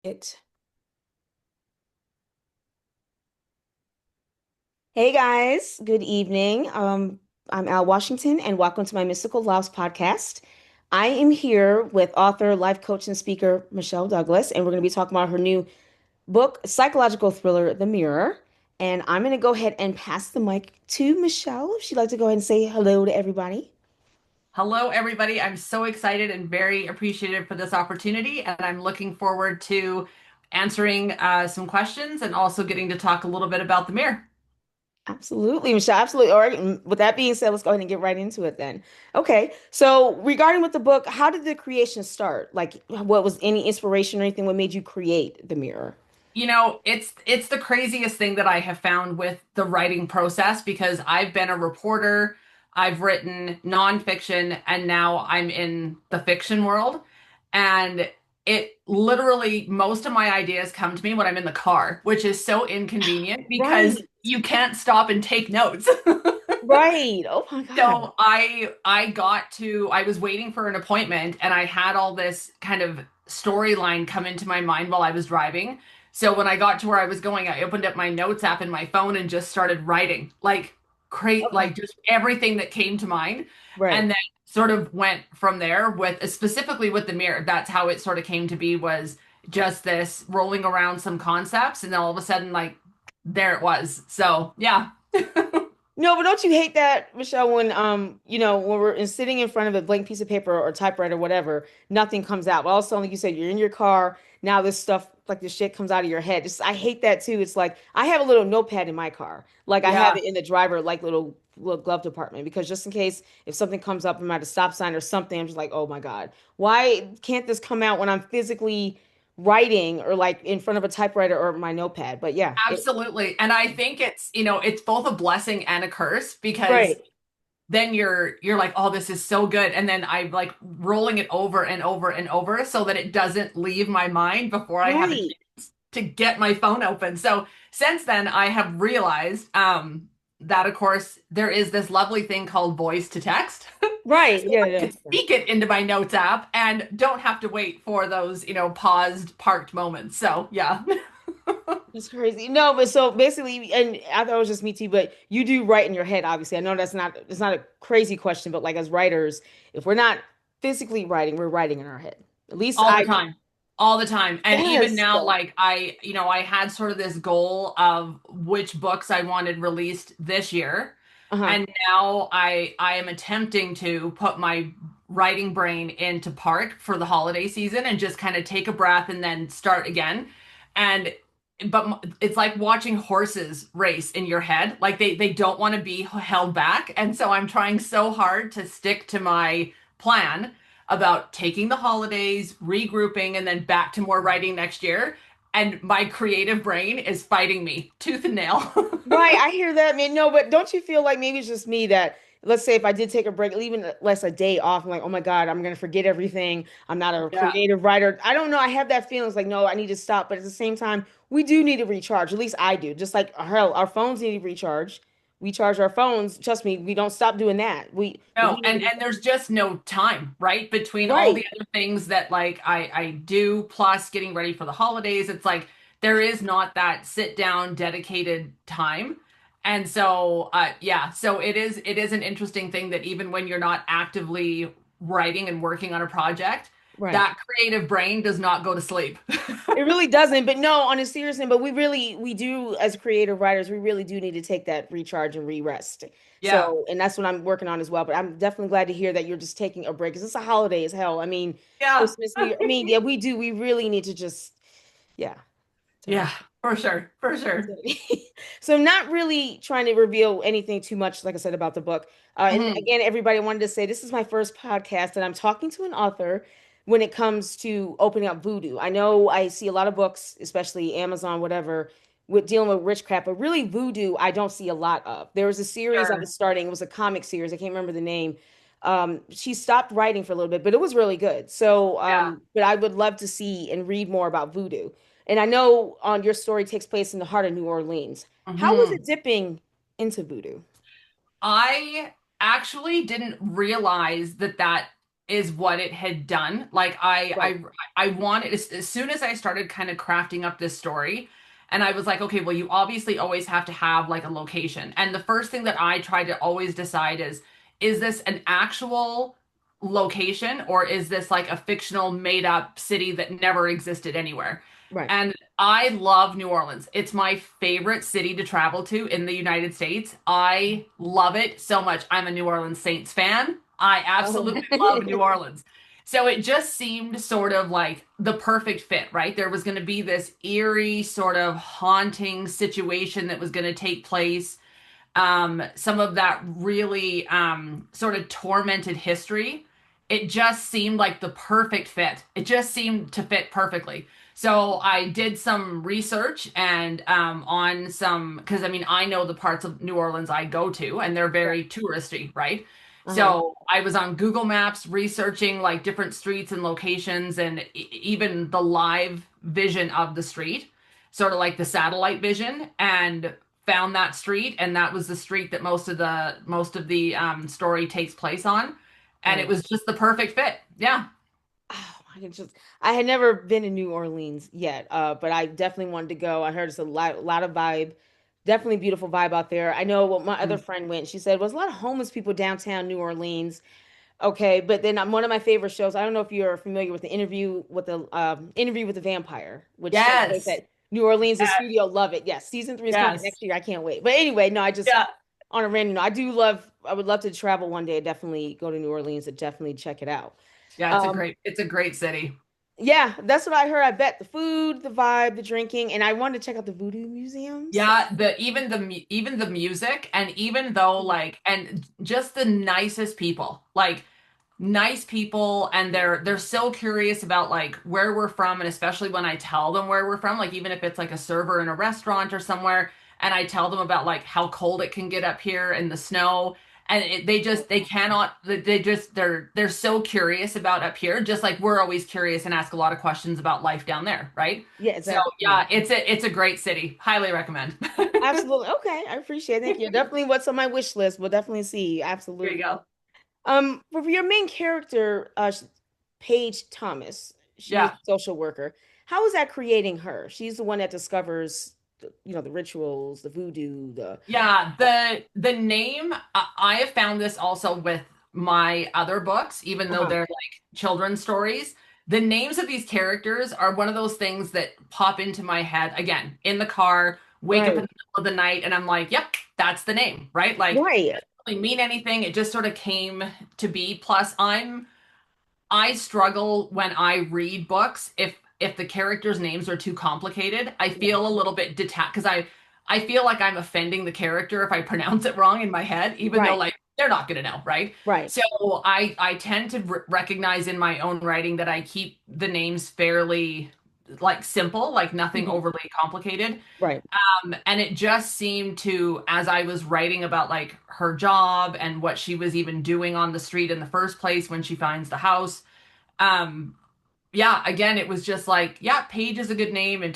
It. Hey guys, good evening. I'm Al Washington, and welcome to my Mystical Loves podcast. I am here with author, life coach, and speaker Michelle Douglas, and we're going to be talking about her new book, psychological thriller, The Mirror. And I'm going to go ahead and pass the mic to Michelle if she'd like to go ahead and say hello to everybody. Hello, everybody. I'm so excited and very appreciative for this opportunity, and I'm looking forward to answering some questions and also getting to talk a little bit about the mirror. Absolutely, Michelle. Absolutely. All right. And with that being said, let's go ahead and get right into it then. Okay. So, regarding with the book, how did the creation start? Like, what was any inspiration or anything? What made you create the mirror? It's the craziest thing that I have found with the writing process because I've been a reporter, I've written nonfiction, and now I'm in the fiction world. And it literally, most of my ideas come to me when I'm in the car, which is so inconvenient because Right. you can't stop and take notes. Right. Oh my God. So I was waiting for an appointment and I had all this kind of storyline come into my mind while I was driving. So when I got to where I was going, I opened up my notes app in my phone and just started writing Okay. like just everything that came to mind, Right. and then sort of went from there with specifically with the mirror. That's how it sort of came to be, was just this rolling around some concepts and then all of a sudden like there it was. So yeah. No, but don't you hate that, Michelle, when when we're sitting in front of a blank piece of paper or typewriter or whatever, nothing comes out. But all of a sudden, like you said, you're in your car, now this stuff, like this shit comes out of your head. I hate that too. It's like I have a little notepad in my car. Like I have Yeah. it in the driver, like little glove compartment, because just in case if something comes up, I'm at a stop sign or something, I'm just like, oh my God, why can't this come out when I'm physically writing or like in front of a typewriter or my notepad? But yeah, Absolutely. And I think it's both a blessing and a curse because right. then you're like, oh, this is so good. And then I'm like rolling it over and over and over so that it doesn't leave my mind before I have a Right. chance to get my phone open. So since then I have realized that of course there is this lovely thing called voice to text. Right. So Yeah, I yeah. could speak it into my notes app and don't have to wait for those, paused, parked moments. So yeah. It's crazy. No, but so basically, and I thought it was just me too, but you do write in your head, obviously. I know it's not a crazy question, but like as writers, if we're not physically writing, we're writing in our head. At least All the I, time. All the time. And even yes. now, So, like I had sort of this goal of which books I wanted released this year. uh-huh. And now I am attempting to put my writing brain into park for the holiday season and just kind of take a breath and then start again. And it's like watching horses race in your head. Like they don't want to be held back. And so I'm trying so hard to stick to my plan about taking the holidays, regrouping, and then back to more writing next year. And my creative brain is fighting me tooth and nail. Right, I hear that, man. No, but don't you feel like maybe it's just me that, let's say if I did take a break, even less a day off, I'm like, oh my God, I'm gonna forget everything. I'm not a Yeah. creative writer. I don't know. I have that feeling. It's like, no, I need to stop. But at the same time, we do need to recharge. At least I do. Just like hell, our phones need to recharge. We charge our phones. Trust me, we don't stop doing that. We No, need to and be there's just no time, right? Between all right. the other things that like I do plus getting ready for the holidays, it's like there is not that sit down dedicated time. And so yeah, so it is an interesting thing that even when you're not actively writing and working on a project, Right. that creative brain does not go to sleep. It really doesn't. But no, on a serious note, but we do as creative writers, we really do need to take that recharge and re-rest. Yeah. So, and that's what I'm working on as well. But I'm definitely glad to hear that you're just taking a break because it's a holiday as hell. I mean, Yeah. Christmas, New Year. I mean, yeah, we do. We really need to just, yeah. So. Yeah, for sure. For sure. So I'm not really trying to reveal anything too much, like I said, about the book. And Mhm. again, everybody I wanted to say this is my first podcast, and I'm talking to an author when it comes to opening up voodoo. I know I see a lot of books, especially Amazon, whatever, with dealing with witchcraft, but really voodoo, I don't see a lot of. There was a series I was Sure. starting, it was a comic series, I can't remember the name. She stopped writing for a little bit, but it was really good. So, Yeah. but I would love to see and read more about voodoo. And I know on your story takes place in the heart of New Orleans. How was it Mhm. dipping into voodoo? I actually didn't realize that is what it had done. Like Right. I wanted as soon as I started kind of crafting up this story, and I was like, okay, well, you obviously always have to have like a location. And the first thing that I try to always decide is this an actual location or is this like a fictional made up city that never existed anywhere? Right. And I love New Orleans. It's my favorite city to travel to in the United States. I love it so much. I'm a New Orleans Saints fan. I Oh. absolutely love New Orleans. So it just seemed sort of like the perfect fit, right? There was going to be this eerie, sort of haunting situation that was going to take place, some of that really sort of tormented history. It just seemed like the perfect fit. It just seemed to fit perfectly. So I did some research and on some, because I mean, I know the parts of New Orleans I go to, and they're very touristy, right? Uh-huh. So I was on Google Maps researching like different streets and locations and even the live vision of the street, sort of like the satellite vision, and found that street, and that was the street that most of the story takes place on, and it Right. was just the perfect fit. Yeah. Oh, I had never been in New Orleans yet, but I definitely wanted to go. I heard it's a lot of vibe, definitely beautiful vibe out there. I know what my other Mm. friend went. She said it was a lot of homeless people downtown New Orleans. Okay, but then one of my favorite shows. I don't know if you're familiar with the interview with the vampire, which takes place Yes. at New Orleans. The Yes. studio love it. Yes, season three is coming out Yes. next year. I can't wait. But anyway, no, I just Yeah. on a random note, I do love. I would love to travel one day. Definitely go to New Orleans and definitely check it out. Yeah, Um, it's a great city. yeah, that's what I heard. I bet the food, the vibe, the drinking, and I wanted to check out the voodoo museums. Yeah, even the music, and even though like, and just the nicest people. Like, nice people, and they're so curious about like where we're from, and especially when I tell them where we're from, like even if it's like a server in a restaurant or somewhere, and I tell them about like how cold it can get up here in the snow, and they cannot, they're so curious about up here, just like we're always curious and ask a lot of questions about life down there, right? Yeah, So exactly. Yeah. yeah, it's a great city. Highly recommend. Absolutely. Okay, I appreciate it. Thank you. Definitely what's on my wish list. We'll definitely see. There you Absolutely. go. For your main character, Paige Thomas, she is Yeah. a social worker. How is that creating her? She's the one that discovers, the rituals, the voodoo, the Yeah, the name, I have found this also with my other books, even though uh-huh. they're like children's stories. The names of these characters are one of those things that pop into my head again in the car, wake up in Right. the middle of the night, and I'm like, yep, that's the name, right? Like, it Right. doesn't really mean anything. It just sort of came to be. Plus, I struggle when I read books if the characters' names are too complicated. I Yeah. feel a little bit detached because I feel like I'm offending the character if I pronounce it wrong in my head, even though Right. like they're not going to know, right? Right. So I tend to recognize in my own writing that I keep the names fairly like simple, like nothing Mhm. overly complicated. Right. And it just seemed to, as I was writing about like her job and what she was even doing on the street in the first place when she finds the house, um, yeah, again, it was just like, yeah, Paige is a good name, and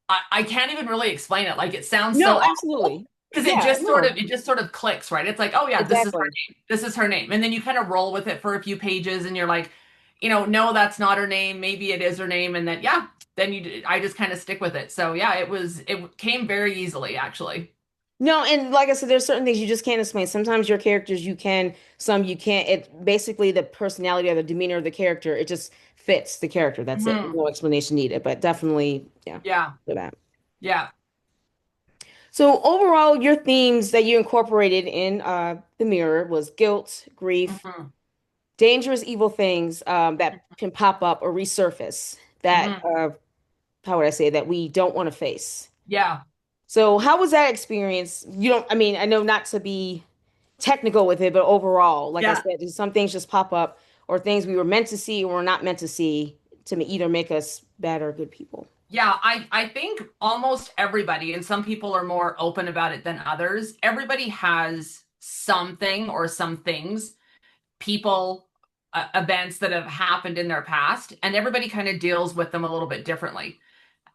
I can't even really explain it. Like, it sounds so No, awful absolutely. because Yeah, no, it just sort of clicks, right? It's like, oh yeah, this is her exactly. name, this is her name, and then you kind of roll with it for a few pages, and you're like, no, that's not her name. Maybe it is her name, and then yeah, then I just kind of stick with it. So yeah, it came very easily, actually. No, and like I said, there's certain things you just can't explain. Sometimes your characters you can, some you can't. It basically the personality or the demeanor of the character, it just fits the character. That's it. Mhm. No explanation needed, but definitely, yeah, Yeah, for that. yeah. So overall, your themes that you incorporated in the mirror was guilt, grief, Mhm. dangerous, evil things that can pop up or resurface that Mhm. how would I say that we don't want to face. Yeah, So how was that experience? You don't, I mean, I know not to be technical with it, but overall, like I yeah. said, some things just pop up or things we were meant to see or were not meant to see to either make us bad or good people. Yeah, I think almost everybody, and some people are more open about it than others, everybody has something or some things, people, events that have happened in their past, and everybody kind of deals with them a little bit differently.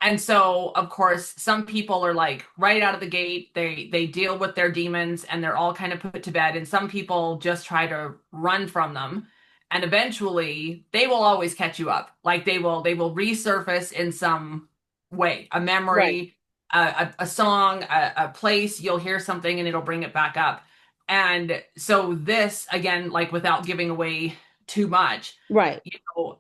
And so, of course, some people are like right out of the gate, they deal with their demons and they're all kind of put to bed, and some people just try to run from them. and eventually they will always catch you up. Like they will resurface in some way, a Right. memory, a song, a place. You'll hear something and it'll bring it back up. And so this again, like without giving away too much, Right. you know,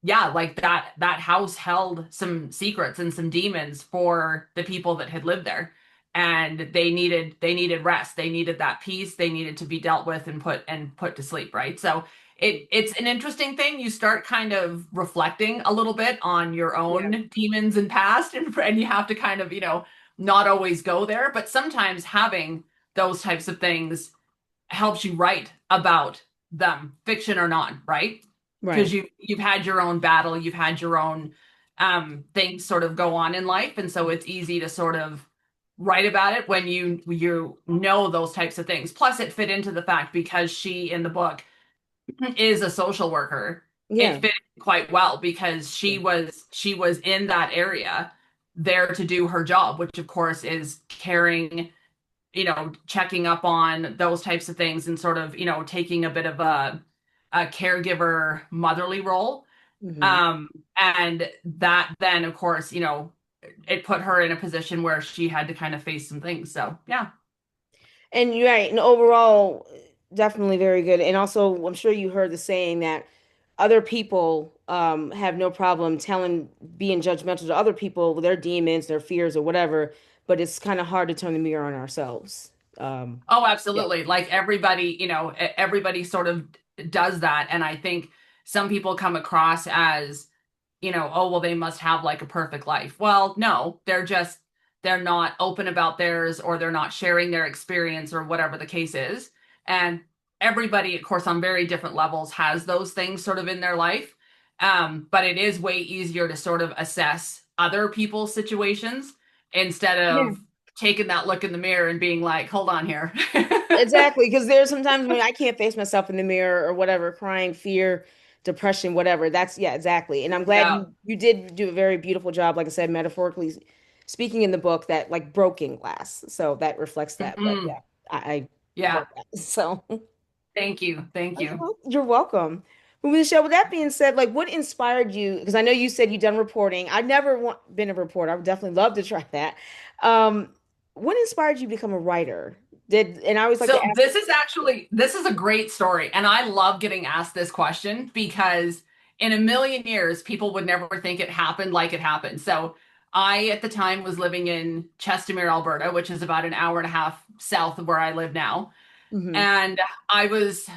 yeah, like that house held some secrets and some demons for the people that had lived there. And they needed rest. They needed that peace. They needed to be dealt with and put to sleep, right? So it's an interesting thing. You start kind of reflecting a little bit on your Yeah. own demons and past, and you have to kind of, not always go there, but sometimes having those types of things helps you write about them, fiction or not, right? Because Right. you've had your own battle, you've had your own things sort of go on in life, and so it's easy to sort of write about it when you know those types of things. Plus, it fit into the fact because she in the book is a social worker. It Yeah. fit quite well because Yeah. she was in that area there to do her job, which of course is caring, checking up on those types of things and sort of, taking a bit of a caregiver motherly role. Hmm. Um, and that then, of course, it put her in a position where she had to kind of face some things. So, yeah. And you're right. And overall, definitely very good. And also, I'm sure you heard the saying that other people have no problem being judgmental to other people with their demons, their fears, or whatever. But it's kind of hard to turn the mirror on ourselves. Um, Oh, yeah. absolutely. Like everybody, everybody sort of does that. And I think some people come across as, oh, well, they must have like a perfect life. Well, no, they're not open about theirs, or they're not sharing their experience, or whatever the case is. And everybody, of course, on very different levels has those things sort of in their life. But it is way easier to sort of assess other people's situations instead Yeah. of taking that look in the mirror and being like, hold on here. Exactly, because there's sometimes when I can't face myself in the mirror or whatever, crying, fear, depression, whatever. That's yeah, exactly. And I'm glad Yeah. you did do a very beautiful job, like I said, metaphorically speaking in the book that like broken glass. So that reflects that. But Hmm. yeah, I Yeah. love that. So Thank you. Thank you. you're welcome. But Michelle, with that being said, like what inspired you? Because I know you said you've done reporting. I've never been a reporter. I would definitely love to try that. Um, what inspired you to become a writer? And I always like to So ask. this is a great story, and I love getting asked this question because in a million years people would never think it happened like it happened. So I at the time was living in Chestermere, Alberta, which is about an hour and a half south of where I live now. Mhm. And I was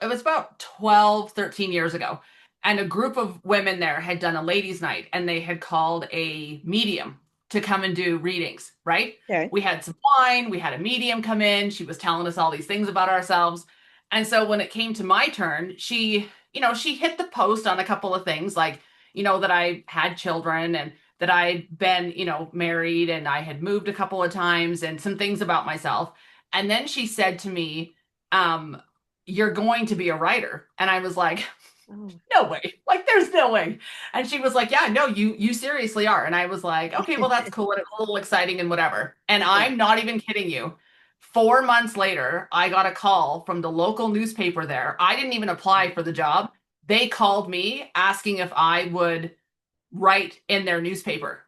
it was about 12, 13 years ago, and a group of women there had done a ladies night, and they had called a medium to come and do readings, right? Okay. We had some wine, we had a medium come in, she was telling us all these things about ourselves. And so when it came to my turn, she hit the post on a couple of things, like, that I had children, and that I'd been, married, and I had moved a couple of times, and some things about myself. And then she said to me, um, you're going to be a writer. And I was like, Oh. no way. Like, there's no way. And she was like, yeah, no, you seriously are. And I was like, okay, well, that's cool. And it's a little exciting and whatever. And Yeah. I'm not even kidding you. 4 months later, I got a call from the local newspaper there. I didn't even apply for the job. They called me asking if I would write in their newspaper.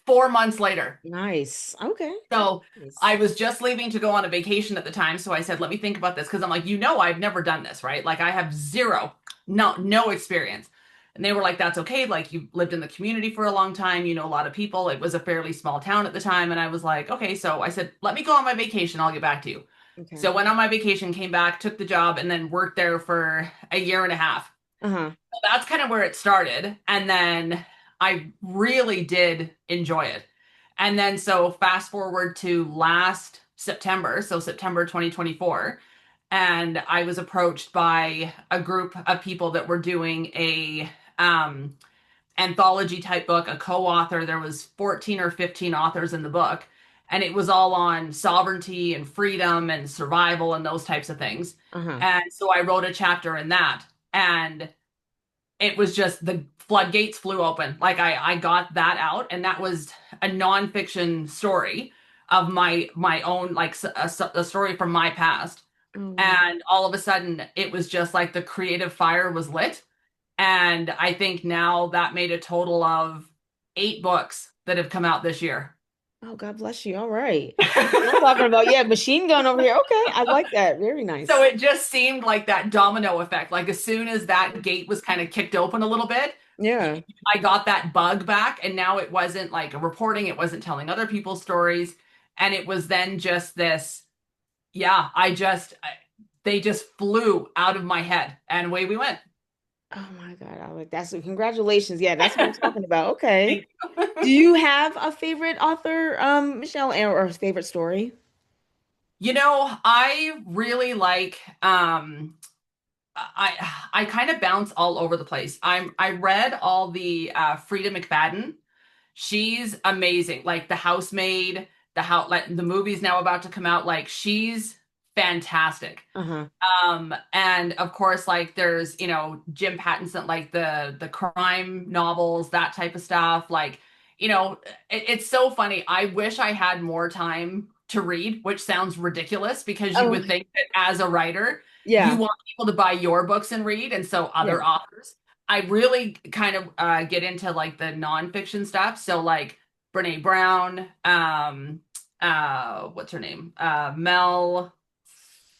4 months later. Nice. Okay. That's So nice. I was just leaving to go on a vacation at the time. So I said, let me think about this, because I'm like, I've never done this, right? Like I have zero, no experience. And they were like, that's okay. Like you lived in the community for a long time. You know a lot of people. It was a fairly small town at the time. And I was like, okay. So I said, let me go on my vacation. I'll get back to you. Okay. So went on my vacation, came back, took the job, and then worked there for a year and a half. Uh-huh. That's kind of where it started. And then I really did enjoy it. And then so fast forward to last September, so September 2024, and I was approached by a group of people that were doing a anthology type book, a co-author. There was 14 or 15 authors in the book, and it was all on sovereignty and freedom and survival and those types of things. Uh-huh. And so I wrote a chapter in that, and it was just the floodgates flew open. Like I got that out, and that was a nonfiction story of my own, like a story from my past, Oh, And all of a sudden, it was just like the creative fire was lit. And I think now that made a total of 8 books that have come out this year. oh, God bless you. All right. I'm talking about, yeah, machine gun over here. Okay, I like that. Very So nice. it just seemed like that domino effect. Like as soon as that gate was kind of kicked open a little bit, Yeah. I got that bug back. And now it wasn't like a reporting, it wasn't telling other people's stories. And it was then just this, yeah, they just flew out of my head and away we went. Oh my God. I like that's congratulations. Yeah, that's what I'm talking about. Okay. Thank Do you. you have a favorite author, Michelle, or a favorite story? You know, I really like I kind of bounce all over the place. I read all the Frida McFadden. She's amazing. Like The Housemaid, like the movie's now about to come out. Like she's fantastic. Uh-huh. And of course, like there's, Jim Pattinson, like the crime novels, that type of stuff. Like, it's so funny. I wish I had more time to read, which sounds ridiculous because you Oh, would think that as a writer, you yeah. want people to buy your books and read, and so Yeah. other authors. I really kind of get into like the nonfiction stuff. So like Brene Brown, what's her name? Mel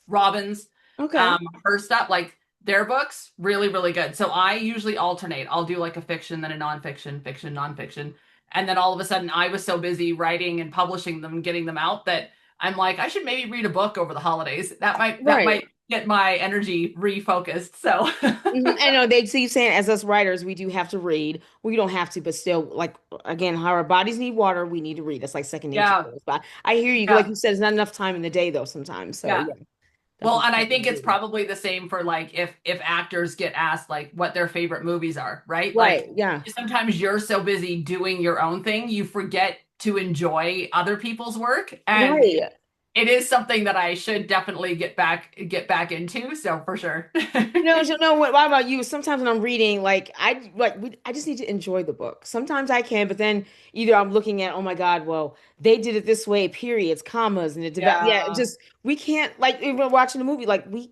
Robbins, Okay. her stuff, like their books, really, really good. So I usually alternate. I'll do like a fiction, then a nonfiction, fiction, nonfiction. And then all of a sudden I was so busy writing and publishing them and getting them out that I'm like, I should maybe read a book over the holidays. That might Right. get my energy refocused. So I know they keep saying as us writers, we do have to read. We don't have to, but still, like again, how our bodies need water, we need to read. That's like second nature yeah, to us. But I hear you. Like yeah, you said, it's not enough time in the day though sometimes. So yeah. yeah, Well, definitely and I something think to it's do. probably the same for like if actors get asked like what their favorite movies are, right? Right. Like Yeah. sometimes you're so busy doing your own thing, you forget to enjoy other people's work, and Right. it is something that I should definitely get back into, so for sure. What about you? Sometimes when I'm reading, I just need to enjoy the book. Sometimes I can, but then either I'm looking at, oh my God, well, they did it this way, periods, commas, and it developed. Yeah, it Yeah. just we can't like if we're watching a movie, like we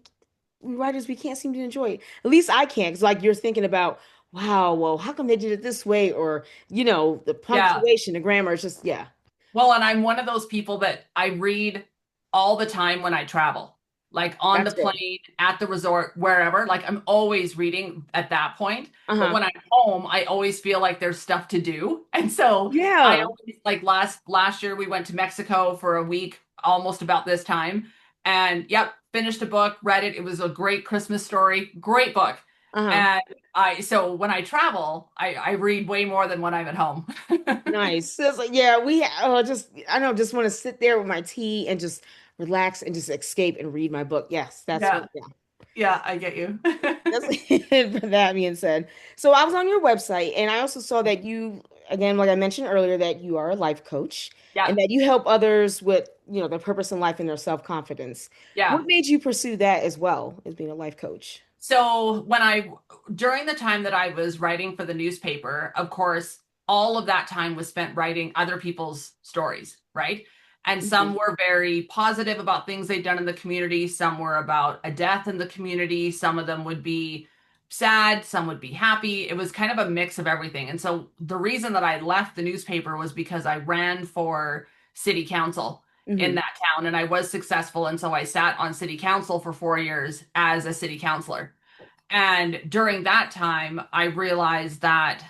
writers, we can't seem to enjoy it. At least I can't, because like you're thinking about, wow, well, how come they did it this way? Or, the Yeah. punctuation, the grammar, it's just yeah, Well, and I'm one of those people that I read all the time when I travel, like on the that's good. plane, at the resort, wherever. Like I'm always reading at that point. But Uh-huh. when I'm home, I always feel like there's stuff to do. And so I Yeah. always like last year we went to Mexico for a week, almost about this time. And yep, finished a book, read it. It was a great Christmas story, great book. Uh-huh. And so when I travel, I read way more than when I'm at home. Nice. So it's like, yeah, just I don't just want to sit there with my tea and just relax and just escape and read my book. Yes, that's what, Yeah. yeah. Yeah, I get you. That's for that being said. So I was on your website and I also saw that you, again, like I mentioned earlier, that you are a life coach and Yeah, that you help others with, their purpose in life and their self-confidence. What yeah. made you pursue that as well as being a life coach? So during the time that I was writing for the newspaper, of course, all of that time was spent writing other people's stories, right? And some Mhm. were very positive about things they'd done in the community. Some were about a death in the community. Some of them would be sad. Some would be happy. It was kind of a mix of everything. And so the reason that I left the newspaper was because I ran for city council in Mhm. that town and I was successful. And so I sat on city council for 4 years as a city councilor. And during that time, I realized that,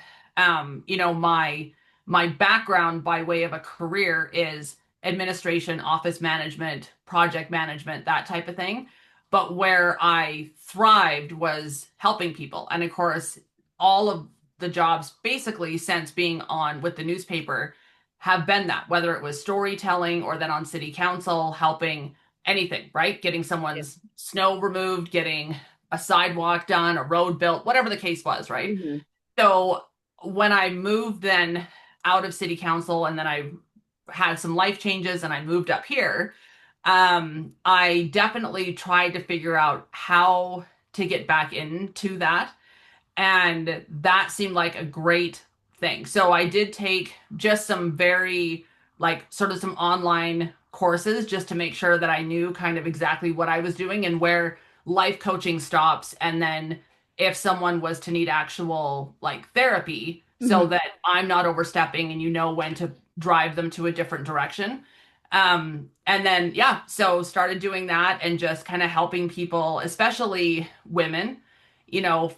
my background by way of a career is administration, office management, project management, that type of thing. But where I thrived was helping people. And of course, all of the jobs basically since being on with the newspaper have been that, whether it was storytelling or then on city council, helping anything, right? Getting Yeah. someone's snow removed, getting a sidewalk done, a road built, whatever the case was, right? Mhm. So when I moved then out of city council and then I had some life changes and I moved up here, I definitely tried to figure out how to get back into that. And that seemed like a great thing. So I did take just some very, like, sort of some online courses just to make sure that I knew kind of exactly what I was doing and where life coaching stops. And then if someone was to need actual like therapy, so Hmm. that I'm not overstepping and you know when to drive them to a different direction. And then, yeah, so started doing that and just kind of helping people, especially women,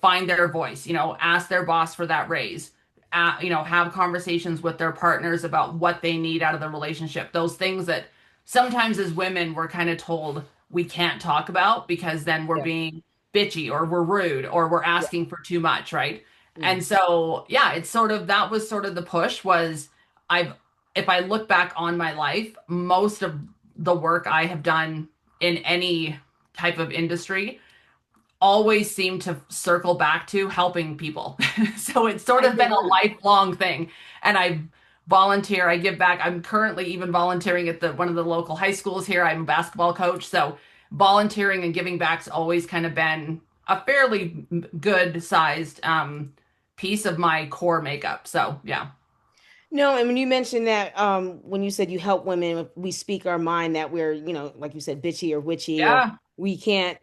find their voice, ask their boss for that raise, have conversations with their partners about what they need out of the relationship. Those things that sometimes as women we're kind of told we can't talk about because then we're Yeah. being bitchy or we're rude or we're Yeah. asking for too much, right? Mm. And so, yeah, it's sort of that was sort of the push was I've if I look back on my life, most of the work I have done in any type of industry always seem to circle back to helping people. So it's sort I of hear been a that. lifelong thing. And I volunteer, I give back. I'm currently even volunteering at the one of the local high schools here. I'm a basketball coach. So volunteering and giving back's always kind of been a fairly good sized piece of my core makeup. So yeah. No, and when you mentioned that, when you said you help women, we speak our mind that we're, like you said, bitchy or witchy, or Yeah. we can't,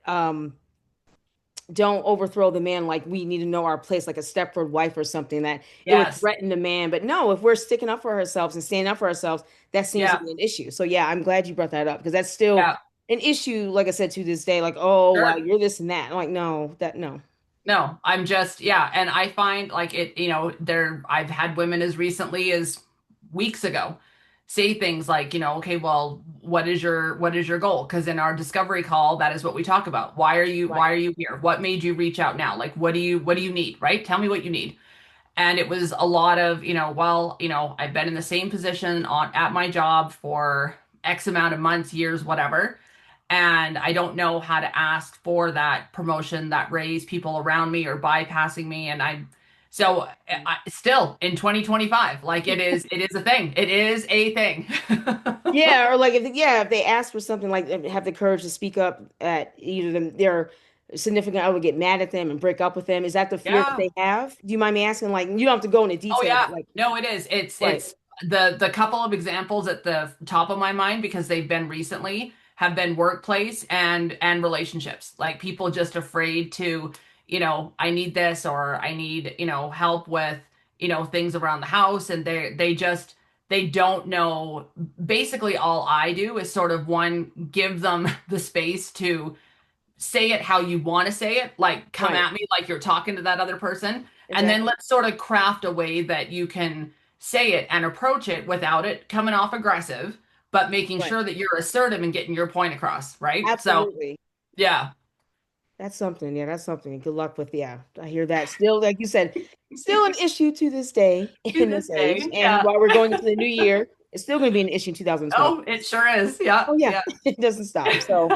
don't overthrow the man. Like we need to know our place, like a Stepford wife or something that it would Yes. threaten the man. But no, if we're sticking up for ourselves and standing up for ourselves, that seems to Yeah. be an issue. So yeah, I'm glad you brought that up because that's still Yeah. an issue. Like I said to this day, like, oh, well, Sure. you're this and that. I'm like, no, no. No, I'm just, yeah. And I find like it, I've had women as recently as weeks ago say things like, okay, well, what is your goal? Because in our discovery call, that is what we talk about. Why are you, Right. why are you here? What made you reach out now? Like, what do you need? Right? Tell me what you need. And it was a lot of, well, I've been in the same position at my job for X amount of months, years, whatever. And I don't know how to ask for that promotion, that raise. People around me are bypassing me. So still in 2025, like it is a thing. It is a thing. Yeah, or like if they ask for something, like have the courage to speak up at either their significant other, get mad at them and break up with them. Is that the fear that Yeah. they have? Do you mind me asking? Like, you don't have to go into Oh detail, but yeah. like, No, it is. It's right, it's the couple of examples at the top of my mind because they've been recently have been workplace and relationships. Like people just afraid to, I need this or I need, help with, things around the house and they don't know. Basically all I do is sort of one give them the space to say it how you want to say it, like come right, at me like you're talking to that other person, and then exactly, let's sort of craft a way that you can say it and approach it without it coming off aggressive, but making right, sure that you're assertive and getting your point across, right? So, absolutely. yeah. That's something. Yeah, that's something. Good luck with. Yeah, I hear that. Still, like you said, still an issue to this day To in this this age. day, And yeah. while we're going into the new year, it's still going to be an issue in 2020. Oh, it sure is. Yeah, Oh yeah, yeah. it doesn't stop. So,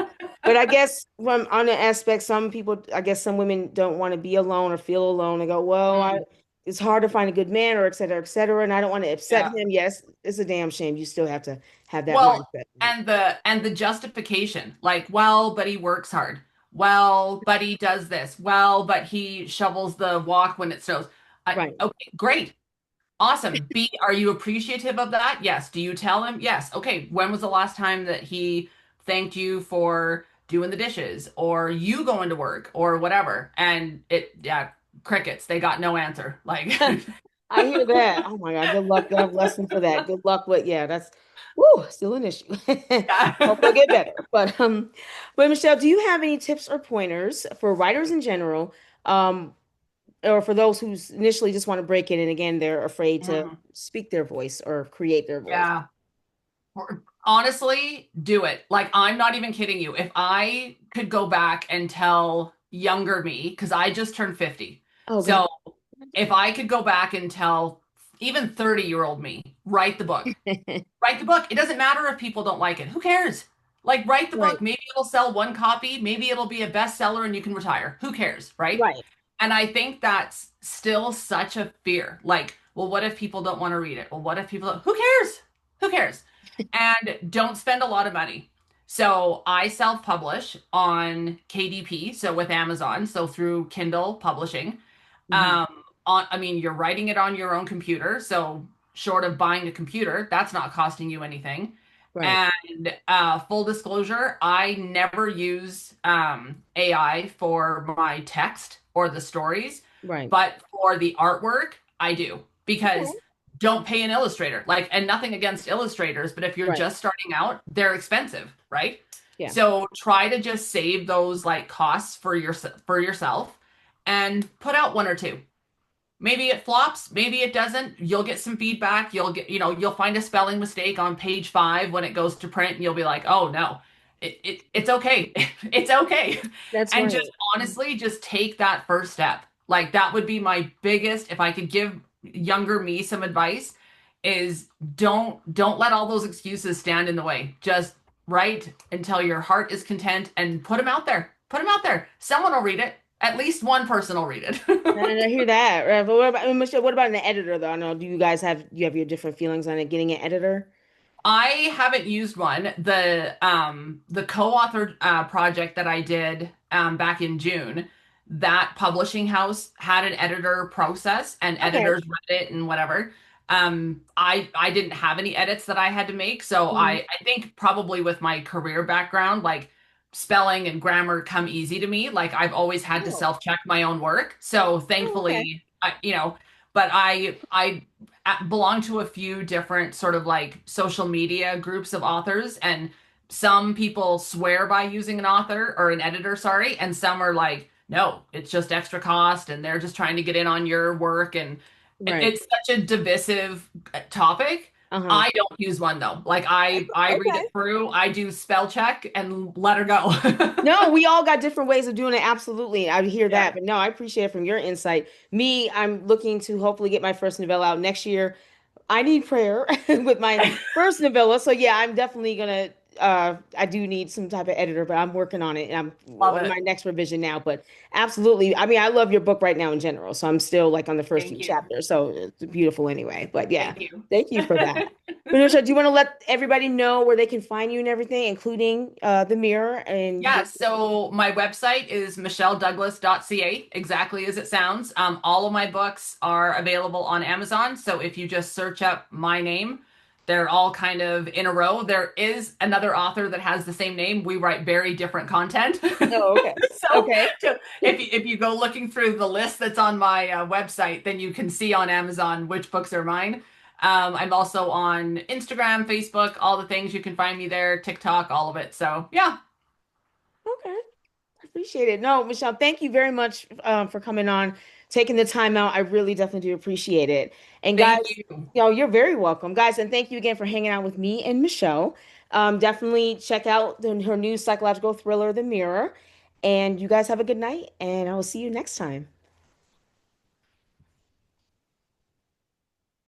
but I guess from on the aspect, some people, I guess some women don't want to be alone or feel alone. They go, well, Mm, it's hard to find a good man, or et cetera, et cetera, and I don't want to upset yeah. him. Yes, it's a damn shame. You still have to have that Well, mindset. and the justification, like, well, but he works hard. Well, but he does this. Well, but he shovels the walk when it snows. Right. Okay, great. Awesome. B, are you appreciative of that? Yes. Do you tell him? Yes. Okay. When was the last time that he thanked you for doing the dishes or you going to work or whatever? And yeah, crickets. They got no answer. Like, I hear that. Oh my God, good luck. God bless them for that. Good luck with, yeah, that's woo, still an issue. Hope they'll yeah. get better. But Michelle, do you have any tips or pointers for writers in general, um, or for those who initially just want to break in and again they're afraid to Mhm. speak their voice or create their voice? Yeah. Honestly, do it. Like, I'm not even kidding you. If I could go back and tell younger me, because I just turned 50. Oh God. So if I could go back and tell even 30-year-old me, write the book. Write the book. It doesn't matter if people don't like it. Who cares? Like, write the Right, book. Maybe it'll sell one copy. Maybe it'll be a bestseller and you can retire. Who cares? Right. right. And I think that's still such a fear. Like, well, what if people don't want to read it? Well, what if people don't? Who cares? Who cares? And don't spend a lot of money. So I self-publish on KDP, so with Amazon, so through Kindle publishing. Hmm. I mean, you're writing it on your own computer, so short of buying a computer, that's not costing you anything. Right. And full disclosure, I never use AI for my text or the stories, Right. but for the artwork, I do because Okay. don't pay an illustrator. Like, and nothing against illustrators, but if you're Right. just starting out, they're expensive, right? Yeah. So try to just save those like costs for yourself and put out one or two. Maybe it flops, maybe it doesn't. You'll get some feedback. You'll get, you'll find a spelling mistake on page 5 when it goes to print, and you'll be like, oh no, it's okay. It's okay. That's And right. just honestly, just take that first step. Like that would be my biggest, if I could give younger me some advice, is don't let all those excuses stand in the way. Just write until your heart is content and put them out there. Put them out there. Someone will read it. At least one person will read it. And I hear that. Right? But what about Michelle, what about an editor though? I know, do you guys have you have your different feelings on it getting an editor? I haven't used one. The co-authored project that I did back in June, that publishing house had an editor process and Okay. editors read it and whatever. I didn't have any edits that I had to make, so Mhm. I think probably with my career background, like spelling and grammar come easy to me. Like I've always had to Oh. self-check my own work. So Oh, okay. thankfully, but I belong to a few different sort of like social media groups of authors, and some people swear by using an author or an editor, sorry, and some are like, no, it's just extra cost and they're just trying to get in on your work, and Right. it's such a divisive topic. Uh-huh. I don't use one though. Like I read Okay. it through, I do spell check and let her go. No, we all got different ways of doing it. Absolutely. I hear Yeah, that. But no, I appreciate it from your insight. Me, I'm looking to hopefully get my first novella out next year. I need prayer with my first novella. So yeah, I'm definitely gonna I do need some type of editor, but I'm working on it and I'm love on my it. next revision now. But absolutely. I mean, I love your book right now in general. So I'm still like on the first few Thank you. chapters. So it's beautiful anyway. But yeah, Thank you. thank you for that. Patricia, do you want to let everybody know where they can find you and everything, including the mirror and Yeah, so my website is michelledouglas.ca, exactly as it sounds. All of my books are available on Amazon. So if you just search up my name, they're all kind of in a row. There is another author that has the same name. We write very different content. Oh, okay. So, Okay. so if you go looking through the list that's on my website, then you can see on Amazon which books are mine. I'm also on Instagram, Facebook, all the things. You can find me there, TikTok, all of it. So, yeah. Okay. I appreciate it. No, Michelle, thank you very much for coming on, taking the time out. I really definitely do appreciate it. And Thank guys, you. you're very welcome, guys. And thank you again for hanging out with me and Michelle. Definitely check out her new psychological thriller, The Mirror. And you guys have a good night, and I will see you next time.